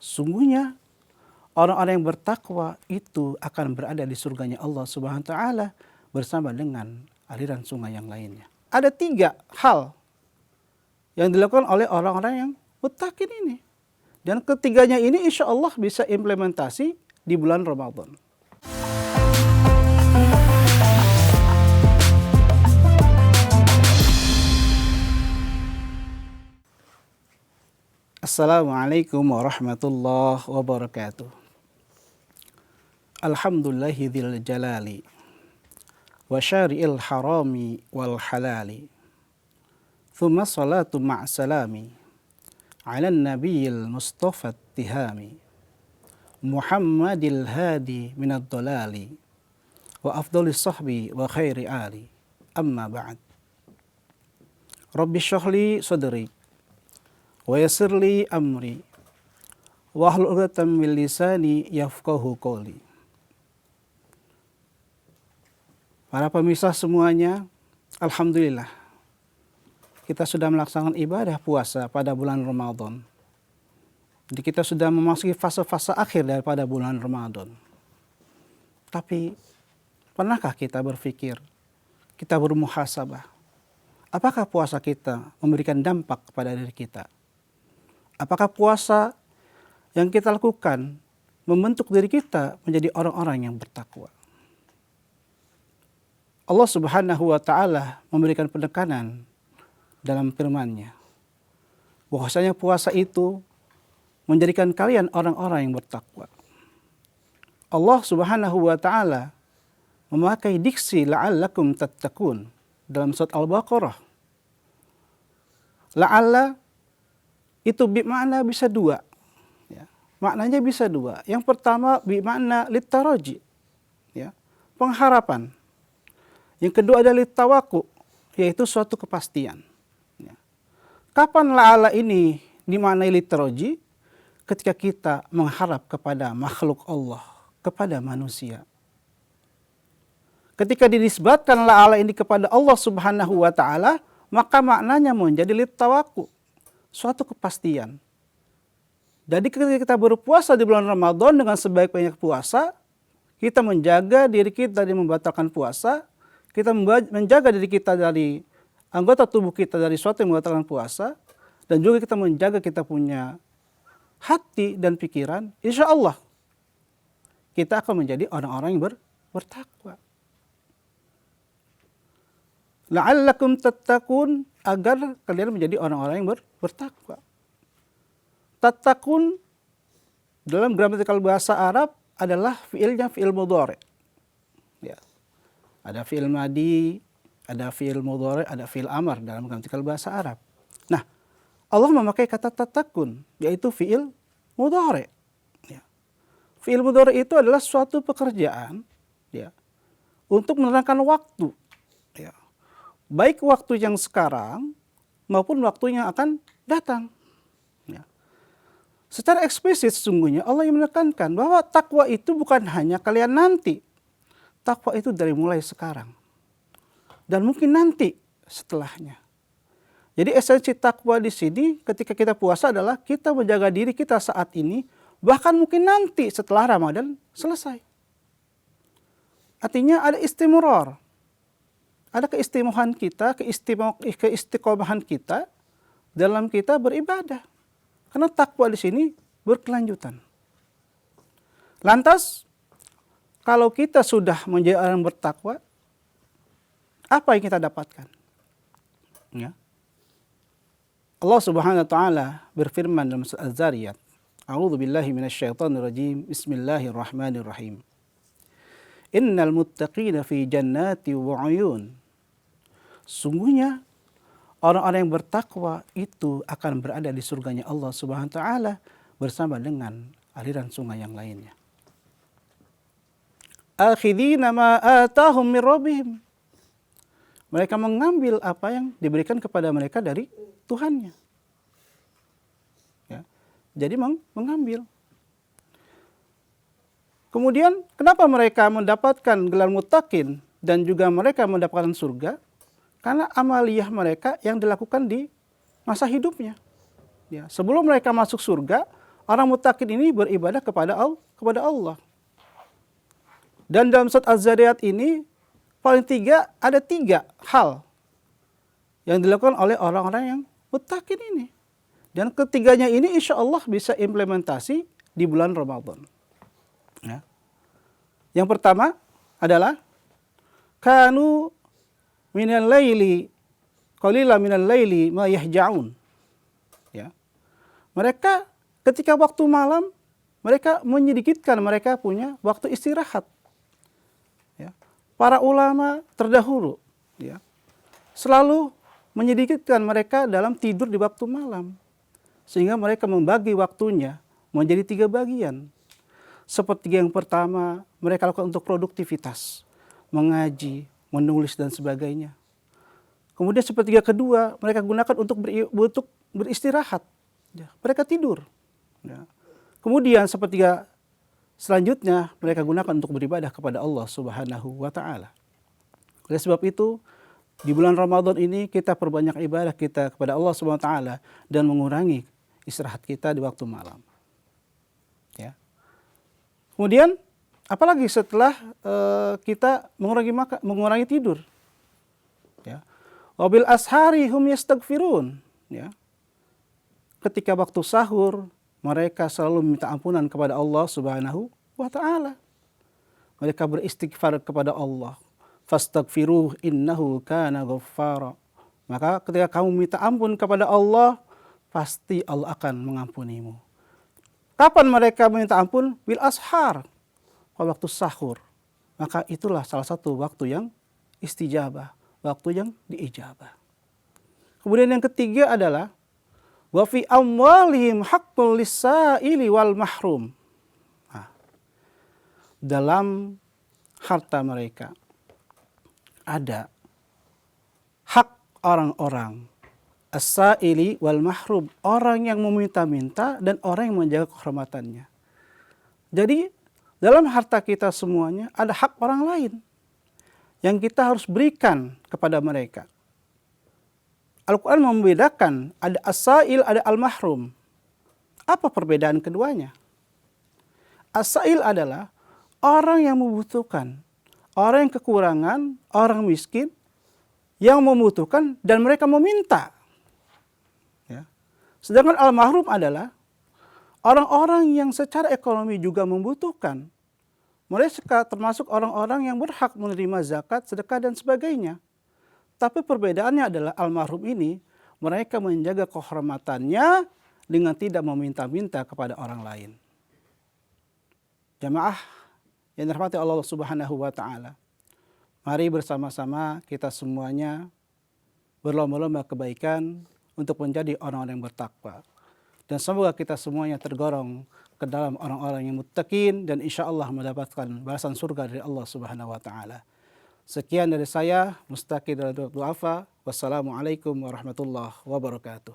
Sungguhnya orang-orang yang bertakwa itu akan berada di surganya Allah Subhanahu wa taala bersama dengan aliran sungai yang lainnya. Ada 3 hal yang dilakukan oleh orang-orang yang muttaqin ini. Dan ketiganya ini insya Allah bisa implementasi di bulan Ramadan. Assalamualaikum warahmatullahi wabarakatuh. Alhamdulillahil jalali wa syari'il harami wal halali. Thumma salatu ma'salami ala nabiyil mustafa tihami Muhammadil hadi minad dalali wa afdalis sahbi wa khairi ali. Amma ba'd. Rabbi syrahli sadri wa yassir li amri wahlul 'uqdatam min lisani yafqahu qawli. Para pemirsa semuanya, alhamdulillah kita sudah melaksanakan ibadah puasa pada bulan Ramadan. Jadi kita sudah memasuki fase-fase akhir daripada bulan Ramadan. Tapi pernahkah kita berpikir, kita bermuhasabah, apakah puasa kita memberikan dampak kepada diri kita? Apakah puasa yang kita lakukan membentuk diri kita menjadi orang-orang yang bertakwa? Allah Subhanahu wa taala memberikan penekanan dalam firman-Nya bahwasanya puasa itu menjadikan kalian orang-orang yang bertakwa. Allah Subhanahu wa taala memakai diksi la'allakum tattaqun dalam surat Al-Baqarah. La'alla itu bermakna bisa 2. Ya. Maknanya bisa 2. Yang pertama bermakna litaraji, ya, pengharapan. Yang kedua adalah litawaqu, yaitu suatu kepastian. Ya. Kapan la'ala ini dimaknai litaraji? Ketika kita mengharap kepada makhluk Allah, kepada manusia. Ketika dinisbatkan la'ala ini kepada Allah Subhanahu wa taala, maka maknanya menjadi litawaqu, suatu kepastian. Jadi ketika kita berpuasa di bulan Ramadan dengan sebaik-baiknya puasa, kita menjaga diri kita dari membatalkan puasa, kita menjaga diri kita dari anggota tubuh kita dari suatu yang membatalkan puasa, dan juga kita menjaga kita punya hati dan pikiran, insya Allah kita akan menjadi orang-orang yang bertakwa. La'allakum tattaqun, agar kalian menjadi orang-orang yang bertakwa. Tattaqun dalam gramatikal bahasa Arab adalah fiilnya fiil mudhari. Ya. Ada fiil madi, ada fiil mudhari, ada fiil amar dalam gramatikal bahasa Arab. Nah, Allah memakai kata tattaqun, yaitu fiil mudhari. Ya. Fiil mudhari itu adalah suatu pekerjaan, ya, untuk menerangkan waktu. Ya. Baik waktu yang sekarang maupun waktu yang akan datang. Ya. Secara eksplisit sesungguhnya Allah yang menekankan bahwa takwa itu bukan hanya kalian nanti. Takwa itu dari mulai sekarang. Dan mungkin nanti setelahnya. Jadi esensi takwa di sini ketika kita puasa adalah kita menjaga diri kita saat ini, bahkan mungkin nanti setelah Ramadan selesai. Artinya ada istimrar. Ada keistimewahan kita, keistiqomahan kita dalam kita beribadah. Karena takwa di sini berkelanjutan. Lantas, kalau kita sudah menjadi orang bertakwa, apa yang kita dapatkan? Ya. Allah Subhanahu wa taala berfirman dalam surat Az-Zariyat, A'udzu billahi minasyaitonir rajim. Bismillahirrahmanirrahim. Innal muttaqina fi jannati wa 'uyun. Sungguhnya orang-orang yang bertakwa itu akan berada di surganya Allah Subhanahu wa taala bersama dengan aliran sungai yang lainnya. Akhidina ma atahum min rabbihim. Mereka mengambil apa yang diberikan kepada mereka dari Tuhannya. Ya. Jadi mengambil. Kemudian kenapa mereka mendapatkan gelar muttaqin dan juga mereka mendapatkan surga? Karena amaliyah mereka yang dilakukan di masa hidupnya. Ya, sebelum mereka masuk surga, Orang muttaqin ini beribadah kepada Allah. Dan dalam surat Az-Zariyat ini ada tiga hal yang dilakukan oleh orang-orang yang muttaqin ini. Dan ketiganya ini insya Allah bisa implementasi di bulan Ramadan. Ya. Yang pertama adalah kanu minal laili qalila minal laili ma yahja'un. Ya. Mereka ketika waktu malam mereka menyedikitkan, mereka punya waktu istirahat. Ya. Para ulama terdahulu ya, selalu menyedikitkan mereka dalam tidur di waktu malam. Sehingga mereka membagi waktunya menjadi 3 bagian. Sepertiga yang pertama mereka lakukan untuk produktivitas, mengaji, menulis dan sebagainya. Kemudian sepertiga kedua mereka gunakan untuk beristirahat. Ya, mereka tidur. Ya. Kemudian sepertiga selanjutnya mereka gunakan untuk beribadah kepada Allah Subhanahu wa taala. Oleh sebab itu, di bulan Ramadan ini kita perbanyak ibadah kita kepada Allah Subhanahu wa taala dan mengurangi istirahat kita di waktu malam. Ya. Kemudian apalagi setelah kita mengurangi tidur. Ya. Wabil ashari hum yastaghfirun. Ya. Ketika waktu sahur mereka selalu minta ampunan kepada Allah Subhanahu wa taala. Mereka beristighfar kepada Allah. Fastaghfiruh innahu kana ghaffara. Maka ketika kamu minta ampun kepada Allah, pasti Allah akan mengampunimu. Kapan mereka meminta ampun? Bil ashar, pada waktu sahur. Maka itulah salah satu waktu yang istijabah, waktu yang diijabah. Kemudian yang ketiga adalah wa fi amwalihim haqqul lis-sa'ili wal mahrum. Nah, dalam harta mereka ada hak orang-orang as-sa'ili wal mahrum, orang yang meminta-minta dan orang yang menjaga kehormatannya. Jadi dalam harta kita semuanya ada hak orang lain yang kita harus berikan kepada mereka. Al-Quran membedakan ada as-sa'il, ada al-mahrum. Apa perbedaan keduanya? As-sa'il adalah orang yang membutuhkan, orang yang kekurangan, orang miskin yang membutuhkan dan mereka meminta. Ya. Sedangkan al-mahrum adalah orang-orang yang secara ekonomi juga membutuhkan. Mereka termasuk orang-orang yang berhak menerima zakat, sedekah dan sebagainya. Tapi perbedaannya adalah al-mahrum ini mereka menjaga kehormatannya dengan tidak meminta-minta kepada orang lain. Jamaah yang dirahmati Allah Subhanahu wa taala. Mari bersama-sama kita semuanya berlomba-lomba kebaikan untuk menjadi orang-orang yang bertakwa. Dan semoga kita semuanya tergolong ke dalam orang-orang yang muttaqin dan insya Allah mendapatkan balasan surga dari Allah Subhanahu wa taala. Sekian dari saya, Mustaqim dari Du'afa. Wassalamualaikum warahmatullahi wabarakatuh.